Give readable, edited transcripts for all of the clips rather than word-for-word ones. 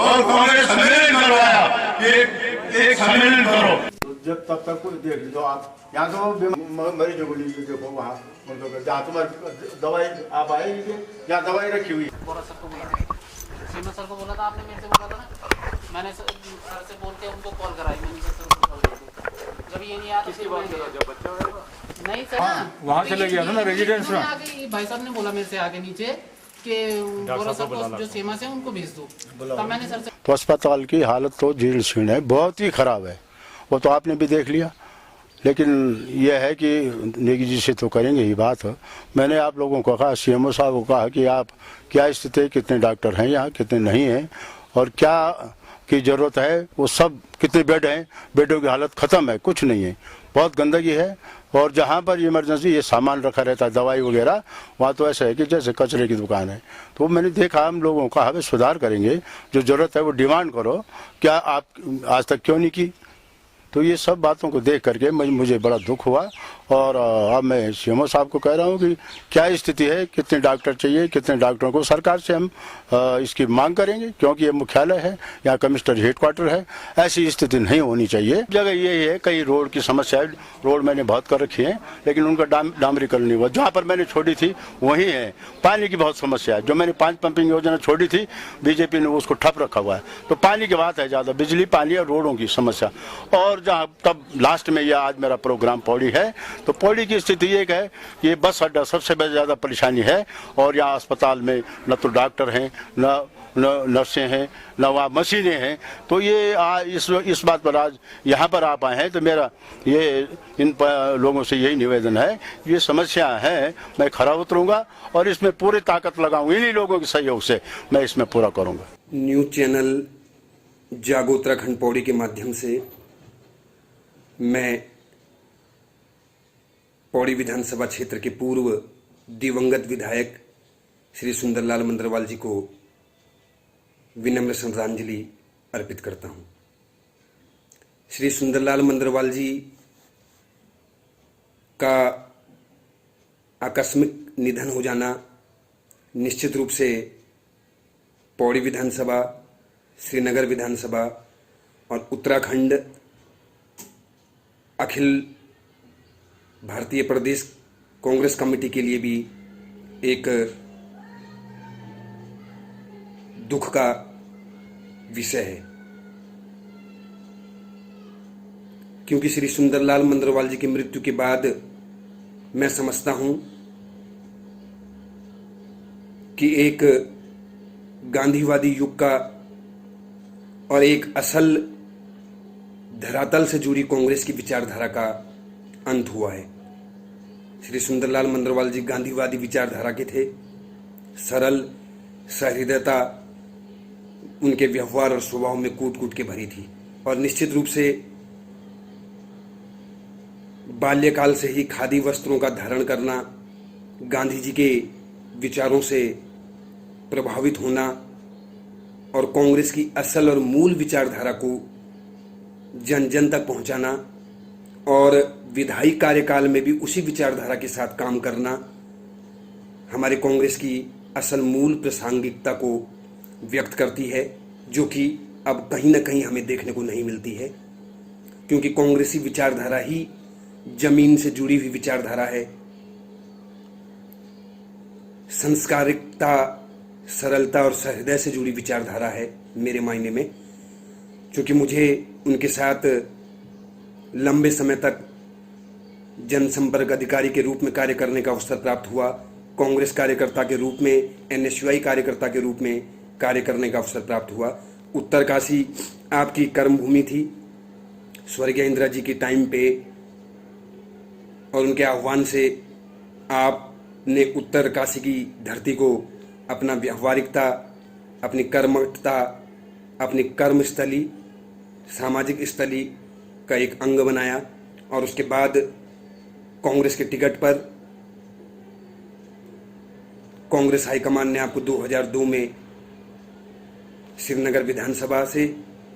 और कांग्रेस सम्मेलन करवाया, एक सम्मेलन करो। जब तब तक कोई देख लीजिए आप यहाँ तो मरीजों को लीजिए, देखो वहाँ जहाँ तुम्हारी दवाई आप आएगी, यहाँ दवाई रखी हुई। सीमा सर को बोला था आपने, मेरे से बोला था ना, मैंने सर से बोल के उनको कॉल कराई, मैंने सर को कॉल करके जब ये नहीं आया तो जब बच्चा नहीं सर वहाँ चले गया था ना रेजिडेंस में, आगे भाई साहब ने बोला मेरे से आगे नीचे कि बोला सर जो सीमा से उनको भेज दो, तब मैंने सर से। तो अस्पताल की हालत तो जीर्ण शीर्ण है, बहुत ही खराब है, वो तो आपने भी देख लिया। लेकिन यह है कि नेगी जी से तो करेंगे ही बात। मैंने आप लोगों को कहा, सीएमओ साहब को कहा कि आप क्या स्थिति है, कितने डॉक्टर हैं यहाँ, कितने नहीं हैं, और क्या की ज़रूरत है, वो सब कितने बेड हैं, बेडों की हालत ख़त्म है, कुछ नहीं है, बहुत गंदगी है। और जहाँ पर इमरजेंसी ये सामान रखा रहता है, दवाई वगैरह, वहाँ तो ऐसा है कि जैसे कचरे की दुकान है। तो मैंने देखा, हम लोगों का हमें सुधार करेंगे, जो ज़रूरत है वो डिमांड करो, क्या आप आज तक क्यों नहीं की। तो ये सब बातों को देख करके मुझे बड़ा दुख हुआ। और अब मैं सीएमओ साहब को कह रहा हूँ कि क्या स्थिति है, कितने डॉक्टर चाहिए, कितने डॉक्टरों को सरकार से हम इसकी मांग करेंगे, क्योंकि ये मुख्यालय है, यहाँ कमिश्नर हेडक्वार्टर है, ऐसी स्थिति नहीं होनी चाहिए। जगह ये है, कई रोड की समस्या है, रोड मैंने बहुत कर रखी है, लेकिन उनका डामरीकरण नहीं हुआ। जहाँ पर मैंने छोड़ी थी वहीं है। पानी की बहुत समस्या है, जो मैंने 5 पंपिंग योजना छोड़ी थी, बीजेपी ने उसको ठप रखा हुआ है। तो पानी की बात है ज़्यादा, बिजली, पानी और रोडों की समस्या। और जहाँ तब लास्ट में यह आज मेरा प्रोग्राम पौड़ी है, तो पौड़ी की स्थिति ये है कि ये बस अड्डा सबसे ज़्यादा परेशानी है। और यहाँ अस्पताल में न तो डॉक्टर हैं, न नर्सें हैं, न वहाँ मशीनें हैं। तो ये इस बात पर आज यहाँ पर आप आए हैं, तो मेरा ये इन लोगों से यही निवेदन है, ये समस्या है, मैं खरा उतरूँगा और इसमें पूरी ताकत लगाऊंगा, इन्हीं लोगों के सहयोग से मैं इसमें पूरा करूँगा। न्यूज़ चैनल जागो उत्तराखंड पौड़ी के माध्यम से मैं पौड़ी विधानसभा क्षेत्र के पूर्व दिवंगत विधायक श्री सुंदरलाल मंदरवाल जी को विनम्र श्रद्धांजलि अर्पित करता हूं। श्री सुंदरलाल मंदरवाल जी का आकस्मिक निधन हो जाना निश्चित रूप से पौड़ी विधानसभा, श्रीनगर विधानसभा और उत्तराखंड अखिल भारतीय प्रदेश कांग्रेस कमेटी के लिए भी एक दुख का विषय है, क्योंकि श्री सुंदरलाल मंदरवाल जी की मृत्यु के बाद मैं समझता हूं कि एक गांधीवादी युग का और एक असल धरातल से जुड़ी कांग्रेस की विचारधारा का अंत हुआ है। श्री सुंदरलाल मंदरवाल जी गांधीवादी विचारधारा के थे। सरल सहृदयता उनके व्यवहार और स्वभाव में कूट कूट के भरी थी, और निश्चित रूप से बाल्यकाल से ही खादी वस्त्रों का धारण करना, गांधी जी के विचारों से प्रभावित होना और कांग्रेस की असल और मूल विचारधारा को जन जन तक पहुंचाना और विधायी कार्यकाल में भी उसी विचारधारा के साथ काम करना हमारे कांग्रेस की असल मूल प्रासंगिकता को व्यक्त करती है, जो कि अब कहीं ना कहीं हमें देखने को नहीं मिलती है, क्योंकि कांग्रेसी विचारधारा ही जमीन से जुड़ी हुई विचारधारा है। संस्कारिकता, सरलता और सहृदय से जुड़ी विचारधारा है मेरे मायने में। क्योंकि मुझे उनके साथ लंबे समय तक जनसंपर्क अधिकारी के रूप में कार्य करने का अवसर प्राप्त हुआ, कांग्रेस कार्यकर्ता के रूप में, एनएसयूआई कार्यकर्ता के रूप में कार्य करने का अवसर प्राप्त हुआ। उत्तरकाशी आपकी कर्मभूमि थी। स्वर्गीय इंदिरा जी के टाइम पे और उनके आह्वान से आपने उत्तरकाशी की धरती को अपना व्यावहारिकता, अपनी कर्मठता, अपनी कर्मस्थली, सामाजिक स्थली का एक अंग बनाया। और उसके बाद कांग्रेस के टिकट पर कांग्रेस हाईकमान ने आपको 2002 में श्रीनगर विधानसभा से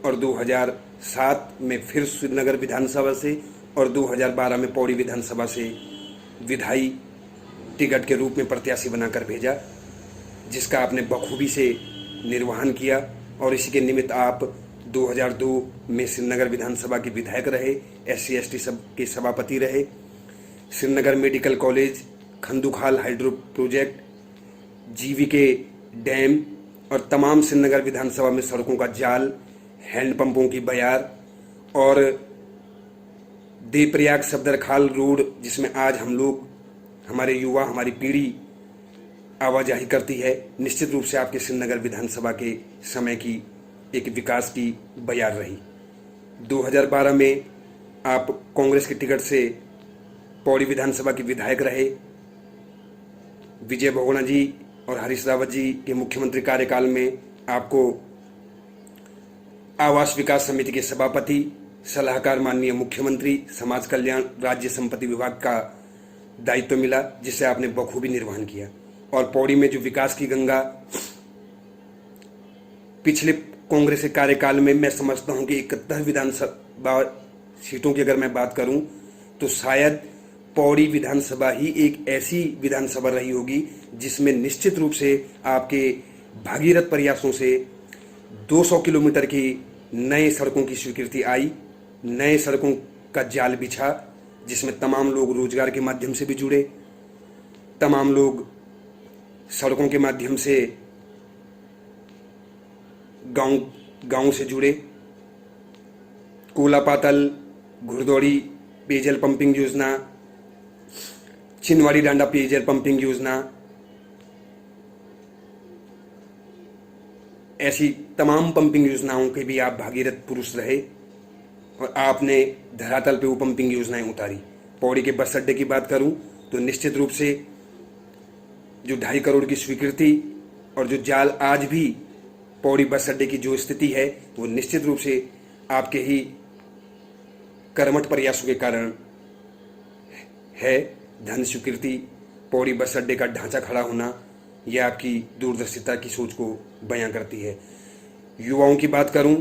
और 2007 में फिर श्रीनगर विधानसभा से और 2012 में पौड़ी विधानसभा से विधायी टिकट के रूप में प्रत्याशी बनाकर भेजा, जिसका आपने बखूबी से निर्वहन किया और इसी के निमित्त आप 2002 में श्रीनगर विधानसभा के विधायक रहे, SC/ST सब के सभापति रहे। Srinagar medical college, Khandukhal hydro project, GVK dam और तमाम श्रीनगर विधानसभा में सड़कों का जाल, हैंडपंपों की बयार और देवप्रयाग सफदरखाल रोड, जिसमें आज हम लोग, हमारे युवा, हमारी पीढ़ी आवाजाही करती है, निश्चित रूप से आपके श्रीनगर विधानसभा के समय की एक विकास की बयार रही। 2012 में आप कांग्रेस के टिकट से पौड़ी विधानसभा के विधायक रहे। विजय बहुगुणा जी और हरीश रावत जी के मुख्यमंत्री कार्यकाल में आपको आवास विकास समिति के सभापति, सलाहकार माननीय मुख्यमंत्री, समाज कल्याण राज्य संपत्ति विभाग का दायित्व मिला, जिसे आपने बखूबी निर्वहन किया। और पौड़ी में जो विकास की गंगा पिछले कांग्रेस के कार्यकाल में, मैं समझता हूं कि 71 विधानसभा सीटों की अगर मैं बात करूं तो शायद पौड़ी विधानसभा ही एक ऐसी विधानसभा रही होगी जिसमें निश्चित रूप से आपके भागीरथ प्रयासों से 200 किलोमीटर की नए सड़कों की स्वीकृति आई, नए सड़कों का जाल बिछा, जिसमें तमाम लोग रोजगार के माध्यम से भी जुड़े, तमाम लोग सड़कों के माध्यम से गांव से जुड़े। कोला पातल, घुड़दौड़ी पेयजल पंपिंग योजना, छिंदवाड़ी डांडा पेयजल पंपिंग योजना, ऐसी तमाम पंपिंग योजनाओं के भी आप भागीरथ पुरुष रहे और आपने धरातल पे वो पंपिंग योजनाएं उतारी। पौड़ी के बस अड्डे की बात करूं तो निश्चित रूप से जो 2.5 करोड़ की स्वीकृति और जो जाल आज भी पौड़ी बस अड्डे की जो स्थिति है, वो निश्चित रूप से आपके ही कर्मठ प्रयासों के कारण है। धन स्वीकृति, पौड़ी बस अड्डे का ढांचा खड़ा होना, यह आपकी दूरदर्शिता की सोच को बयां करती है। युवाओं की बात करूं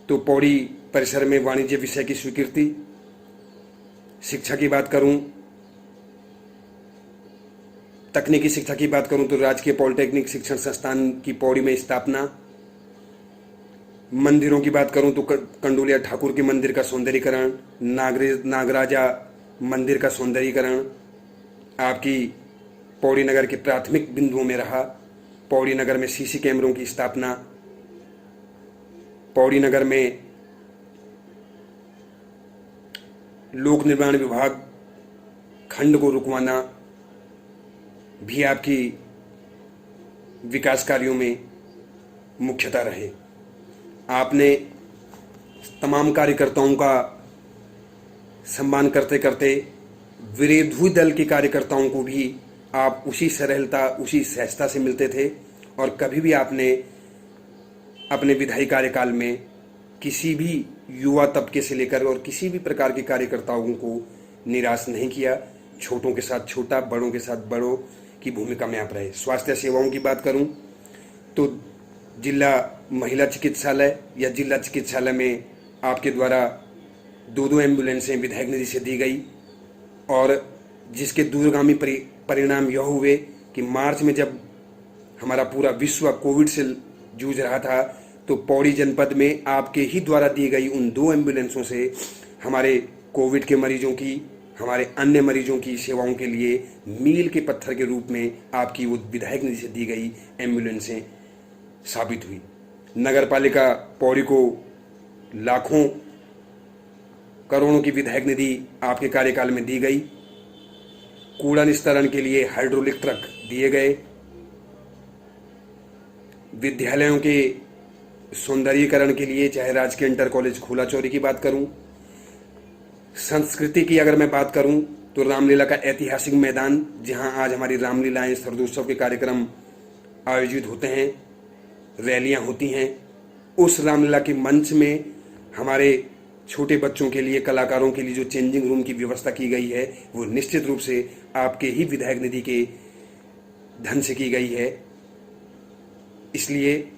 तो पौड़ी परिसर में वाणिज्य विषय की स्वीकृति, शिक्षा की बात करूं, तकनीकी शिक्षा की बात करूं तो राजकीय पॉलिटेक्निक शिक्षण संस्थान की पौड़ी में स्थापना, मंदिरों की बात करूं तो कंडोलिया ठाकुर के मंदिर का सौंदर्यीकरण, नागराजा मंदिर का सौंदर्यीकरण आपकी पौड़ी नगर के प्राथमिक बिंदुओं में रहा। पौड़ी नगर में CC कैमरों की स्थापना, पौड़ी नगर में लोक निर्माण विभाग खंड को रुकवाना भी आपकी विकास कार्यों में मुख्यतः रहे। आपने तमाम कार्यकर्ताओं का सम्मान करते करते विरोधी दल के कार्यकर्ताओं को भी आप उसी सरलता, उसी सहजता से मिलते थे और कभी भी आपने अपने विधायी कार्यकाल में किसी भी युवा तबके से लेकर और किसी भी प्रकार के कार्यकर्ताओं को निराश नहीं किया। छोटों के साथ छोटा, बड़ों के साथ बड़ों की भूमिका में आप रहे। स्वास्थ्य सेवाओं की बात करूं तो जिला महिला चिकित्सालय या जिला चिकित्सालय में आपके द्वारा 2 एम्बुलेंसें विधायक निधि से दी गई और जिसके दूरगामी परिणाम यह हुए कि मार्च में जब हमारा पूरा विश्व कोविड से जूझ रहा था तो पौड़ी जनपद में आपके ही द्वारा दी गई उन 2 एम्बुलेंसों से हमारे कोविड के मरीजों की, हमारे अन्य मरीजों की सेवाओं के लिए मील के पत्थर के रूप में आपकी वो विधायक निधि से दी गई एम्बुलेंसें साबित हुई। नगर पालिका पौड़ी को लाखों करोड़ों की विधायक निधि आपके कार्यकाल में दी गई। कूड़ा निस्तारण के लिए हाइड्रोलिक ट्रक दिए गए। विद्यालयों के सौंदर्यीकरण के लिए चाहे राजकीय इंटर कॉलेज खोला चौरी की बात करूं, संस्कृति की अगर मैं बात करूं तो रामलीला का ऐतिहासिक मैदान, जहां आज हमारी रामलीलाएं, शरदोत्सव के कार्यक्रम आयोजित होते हैं, रैलियां होती हैं, उस रामलीला के मंच में हमारे छोटे बच्चों के लिए, कलाकारों के लिए जो चेंजिंग रूम की व्यवस्था की गई है वो निश्चित रूप से आपके ही विधायक निधि के धन से की गई है। इसलिए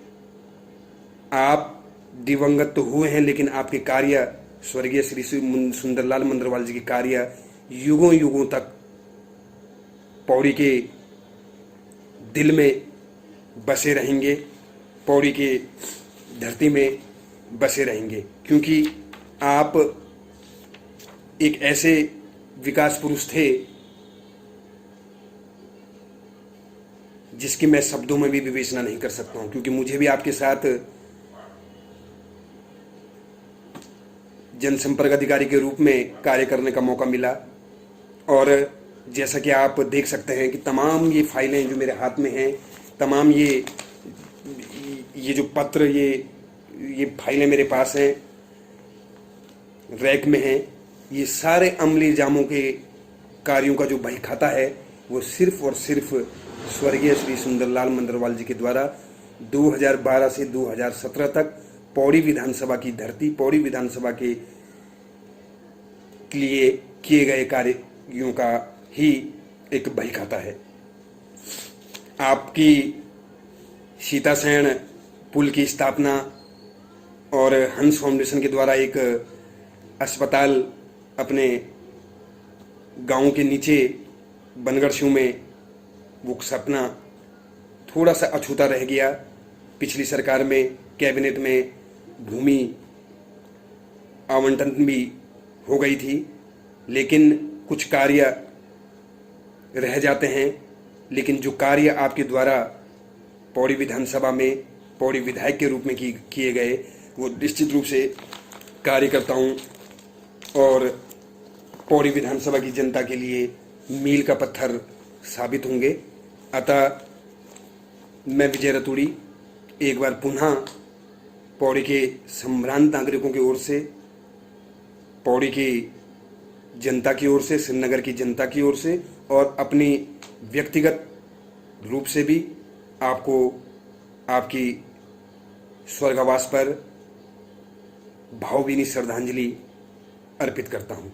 आप दिवंगत तो हुए हैं, लेकिन आपके कार्य, स्वर्गीय श्री सुंदरलाल मंदरवाल जी के कार्य युगों युगों तक पौड़ी के दिल में बसे रहेंगे, पौड़ी के धरती में बसे रहेंगे, क्योंकि आप एक ऐसे विकास पुरुष थे जिसकी मैं शब्दों में भी विवेचना नहीं कर सकता हूं, क्योंकि मुझे भी आपके साथ जनसंपर्क अधिकारी के रूप में कार्य करने का मौका मिला। और जैसा कि आप देख सकते हैं कि तमाम ये फाइलें जो मेरे हाथ में हैं, तमाम ये जो पत्र, ये फाइलें मेरे पास हैं, रैक में हैं, ये सारे अमली इल्जामों के कार्यों का जो बही खाता है वो सिर्फ और सिर्फ स्वर्गीय श्री सुंदरलाल मंडरवाल जी के द्वारा 2012 से 2017 तक पौड़ी विधानसभा की धरती, पौड़ी विधानसभा के लिए किए गए कार्यों का ही एक बही खाता है। आपकी सीतासैन पुल की स्थापना और हंस फाउंडेशन के द्वारा एक अस्पताल अपने गांव के नीचे बनगढ़ में, वो सपना थोड़ा सा अछूता रह गया। पिछली सरकार में कैबिनेट में भूमि आवंटन भी हो गई थी, लेकिन कुछ कार्य रह जाते हैं। लेकिन जो कार्य आपके द्वारा पौड़ी विधानसभा में पौड़ी विधायक के रूप में किए गए, वो निश्चित रूप से कार्य करता हूँ और पौड़ी विधानसभा की जनता के लिए मील का पत्थर साबित होंगे। अतः मैं विजय रतूड़ी एक बार पुनः पौड़ी के संभ्रांत नागरिकों की ओर से, पौड़ी की जनता की ओर से, श्रीनगर की जनता की ओर से और अपनी व्यक्तिगत रूप से भी आपको आपकी स्वर्गावास पर भावभीनी श्रद्धांजलि अर्पित करता हूँ।